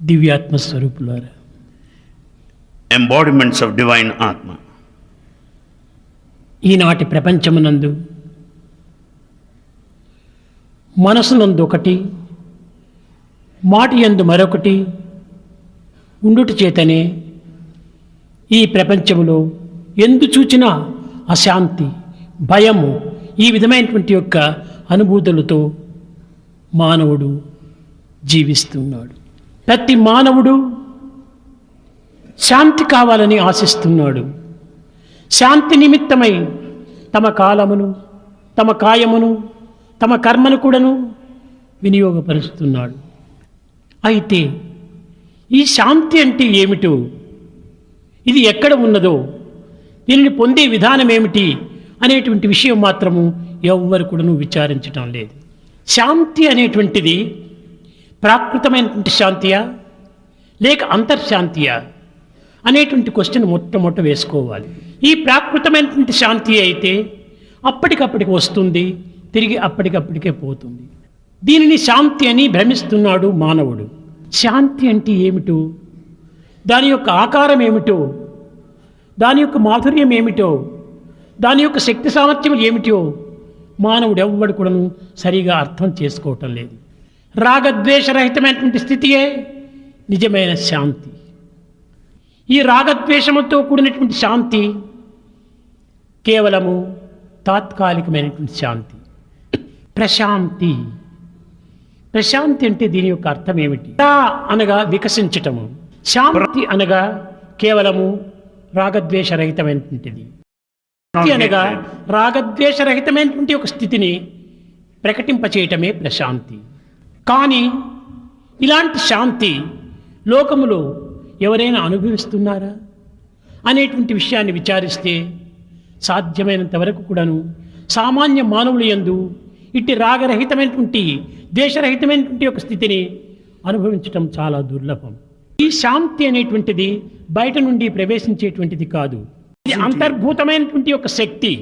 దివ్యాత్మ స్వరూపులారా, embodiments of divine Atma. ఈనాటి ప్రపంచమునందు మనసునందు ఒకటి, మాటి యందు మరొకటి ఉండుట చేతనే ఈ ప్రపంచములో ఎందు చూచినా అశాంతి, భయము, ఈ విధమైనటువంటి యొక్క అనుభూతులతో మానవుడు జీవిస్తున్నాడు. ప్రతి మానవుడు శాంతి కావాలని ఆశిస్తున్నాడు. శాంతి నిమిత్తమై తమ కాలమును, తమ కాయమును, తమ కర్మను కూడాను వినియోగపరుస్తున్నాడు. అయితే ఈ శాంతి అంటే ఏమిటో, ఇది ఎక్కడ ఉన్నదో, దీనిని పొందే విధానం ఏమిటి అనేటువంటి విషయం మాత్రము ఎవ్వరు కూడాను విచారించటం లేదు. శాంతి అనేటువంటిది ప్రాకృతమైనటువంటి శాంతియా లేక అంతర్శాంతియా అనేటువంటి క్వశ్చన్ మొట్టమొదట వేసుకోవాలి. ఈ ప్రాకృతమైనటువంటి శాంతి అయితే అప్పటికప్పటికి వస్తుంది, తిరిగి అప్పటికప్పటికే పోతుంది. దీనిని శాంతి అని భ్రమిస్తున్నాడు మానవుడు. శాంతి అంటే ఏమిటో, దాని యొక్క ఆకారం ఏమిటో, దాని యొక్క మాధుర్యం ఏమిటో, దాని యొక్క శక్తి సామర్థ్యం ఏమిటో మానవుడు ఎవ్వడు కూడాను సరిగా అర్థం చేసుకోవటం లేదు. రాగద్వేషరహితమైనటువంటి స్థితియే నిజమైన శాంతి. ఈ రాగద్వేషముతో కూడినటువంటి శాంతి కేవలము తాత్కాలికమైనటువంటి శాంతి. ప్రశాంతి, ప్రశాంతి అంటే దీని యొక్క అర్థం ఏమిటి? అనగా వికసించటము, శాంతి అనగా కేవలము రాగద్వేషరహితమైనటువంటిది. శాంతి అనగా రాగద్వేషరహితమైనటువంటి ఒక స్థితిని ప్రకటింపచేయటమే ప్రశాంతి. కానీ ఇలాంటి శాంతి లోకములో ఎవరైనా అనుభవిస్తున్నారా అనేటువంటి విషయాన్ని విచారిస్తే సాధ్యమైనంత వరకు కూడాను సామాన్య మానవుల యందు ఇట్టి రాగరహితమైనటువంటి, ద్వేషరహితమైనటువంటి ఒక స్థితిని అనుభవించటం చాలా దుర్లభం. ఈ శాంతి అనేటువంటిది బయట నుండి ప్రవేశించేటువంటిది కాదు. ఇది అంతర్భూతమైనటువంటి ఒక శక్తి.